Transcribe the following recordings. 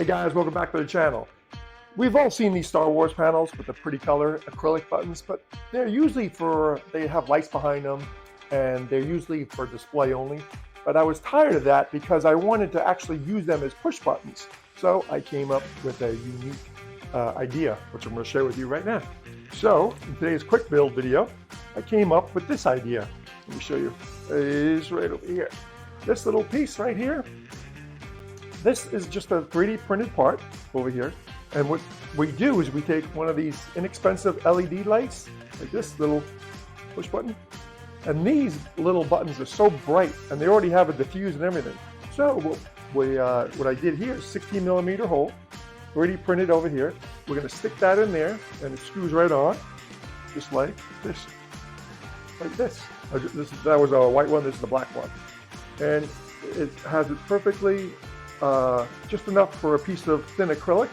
Hey guys, welcome back to the channel. We've all seen these Star Wars panels with the pretty color acrylic buttons, but they're usually they have lights behind them and they're usually for display only. But I was tired of that because I wanted to actually use them as push buttons. So I came up with a unique idea, which I'm going to share with you right now. So in today's quick build video, I came up with this idea. Let me show you. It's right over here. This little piece right here. This is just a 3D printed part over here. And what we do is we take one of these inexpensive LED lights, like this little push button. And these little buttons are so bright and they already have a diffuse and everything. So what I did here is 16mm hole, 3D printed over here. We're going to stick that in there and it screws right on, just like this. Like this. That was a white one, this is the black one. And it has it perfectly, just enough for a piece of thin acrylic,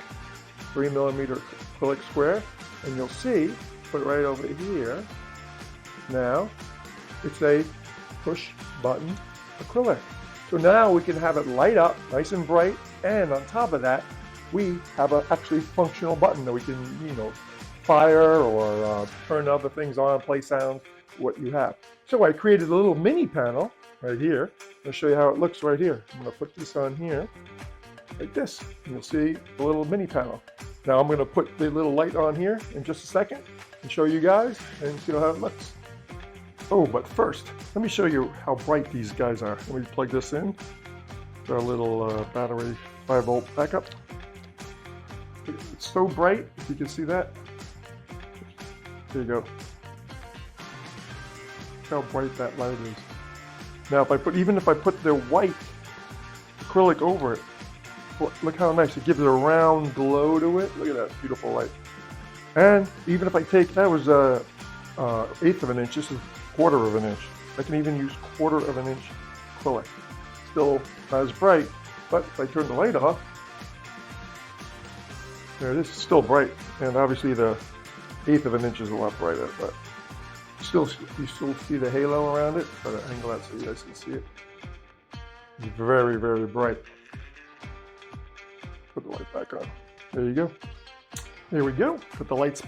3mm acrylic square. And you'll see, put it right over here. Now, it's a push button acrylic. So now we can have it light up nice and bright. And on top of that, we have an actually functional button that we can, fire or turn other things on, play sounds, what you have. So I created a little mini panel right here. I'll show you how it looks right here. I'm going to put this on here like this, and you'll see the little mini panel. Now I'm going to put the little light on here in just a second and show you guys and see how it looks. Oh, but first, let me show you how bright these guys are. Let me plug this in. Got a little battery 5-volt backup. It's so bright, if you can see that. There you go. Look how bright that light is. Now, even if I put the white acrylic over it, look how nice it gives it a round glow to it. Look at that beautiful light. And even if I take, that was a 1/8 of an inch. This is 1/4 of an inch. I can even use 1/4 of an inch acrylic. Still not as bright, but if I turn the light off, there it is. It's still bright, and obviously the 1/8 of an inch is a lot brighter, but you still see the halo around it. Try to angle that so you guys can see it. It's very, very bright. Put the light back on. There you go. There we go. Put the lights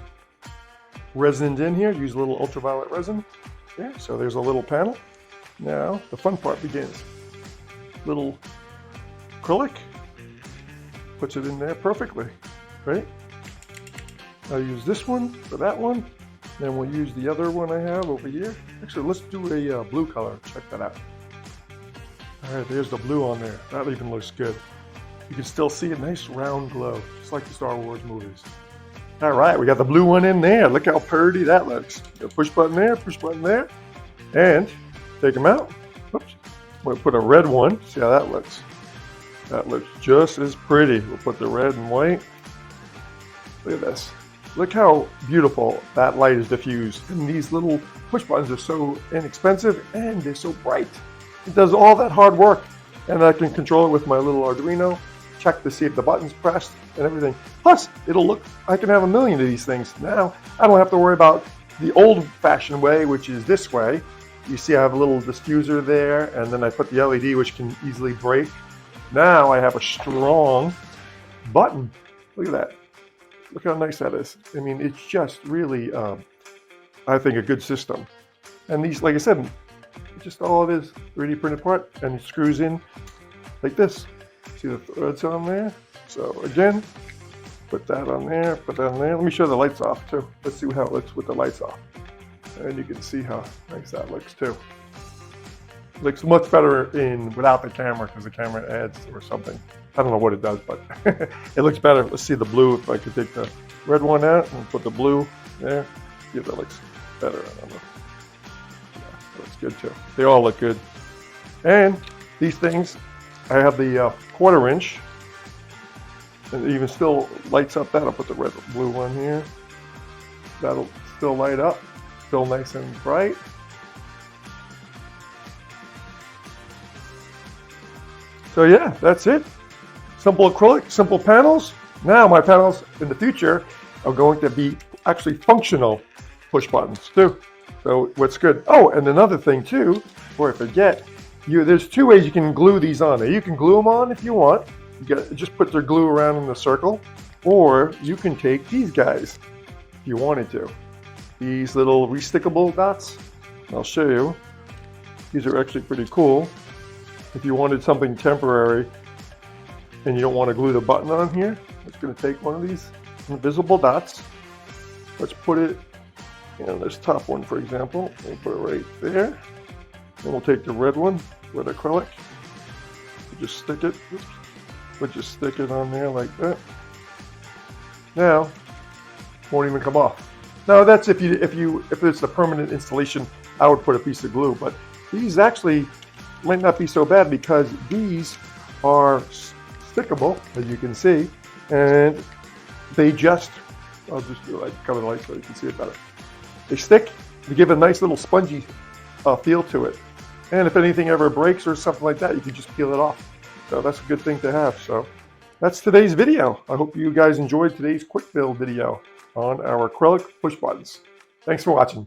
resined in here. Use a little ultraviolet resin. Yeah, so there's a little panel. Now the fun part begins. Little acrylic. Puts it in there perfectly. Right? I'll use this one for that one. Then we'll use the other one I have over here. Actually, let's do a blue color. Check that out. All right, there's the blue on there. That even looks good. You can still see a nice round glow, just like the Star Wars movies. All right, we got the blue one in there. Look how pretty that looks. Got a push button there, push button there. And take them out. Oops. We'll put a red one. See how that looks. That looks just as pretty. We'll put the red and white. Look at this. Look how beautiful that light is diffused. And these little push buttons are so inexpensive and they're so bright. It does all that hard work. And I can control it with my little Arduino. Check to see if the button's pressed and everything. Plus, I can have a million of these things. Now, I don't have to worry about the old-fashioned way, which is this way. You see I have a little diffuser there, and then I put the LED, which can easily break. Now I have a strong button. Look at that. Look how nice that is. I mean, it's just really, I think, a good system. And these, like I said, just all it is, 3D printed part, and it screws in like this. See the threads on there? So again, put that on there, put that on there. Let me show the lights off too. Let's see how it looks with the lights off. And you can see how nice that looks too. It looks much better without the camera, because the camera adds or something. I don't know what it does, but it looks better. Let's see the blue. If I could take the red one out and put the blue there. See if that looks better. I don't know. Yeah, looks good too. They all look good. And these things, I have the 1/4 inch. And it even still lights up that. I'll put the red blue one here. That'll still light up. Still nice and bright. So yeah, that's it. Simple acrylic, simple panels. Now my panels in the future are going to be actually functional push buttons too. So what's good? Oh, and another thing too, before I forget, there's 2 ways you can glue these on there. You can glue them on if you want, just put their glue around in the circle, or you can take these guys if you wanted to. These little restickable dots. I'll show you. These are actually pretty cool. If you wanted something temporary and you don't want to glue the button on here, I'm just going to take one of these invisible dots. Let's put it in this top one, for example. We'll put it right there. And we'll take the red one with acrylic. We'll just stick it. We'll just stick it on there like that. Now, it won't even come off. Now that's if it's a permanent installation, I would put a piece of glue. But these actually might not be so bad because these are stickable, as you can see, and they just, I'll just cover the light so you can see it better. They stick, they give a nice little spongy feel to it. And if anything ever breaks or something like that, you can just peel it off. So that's a good thing to have. So that's today's video. I hope you guys enjoyed today's quick build video on our acrylic push buttons. Thanks for watching.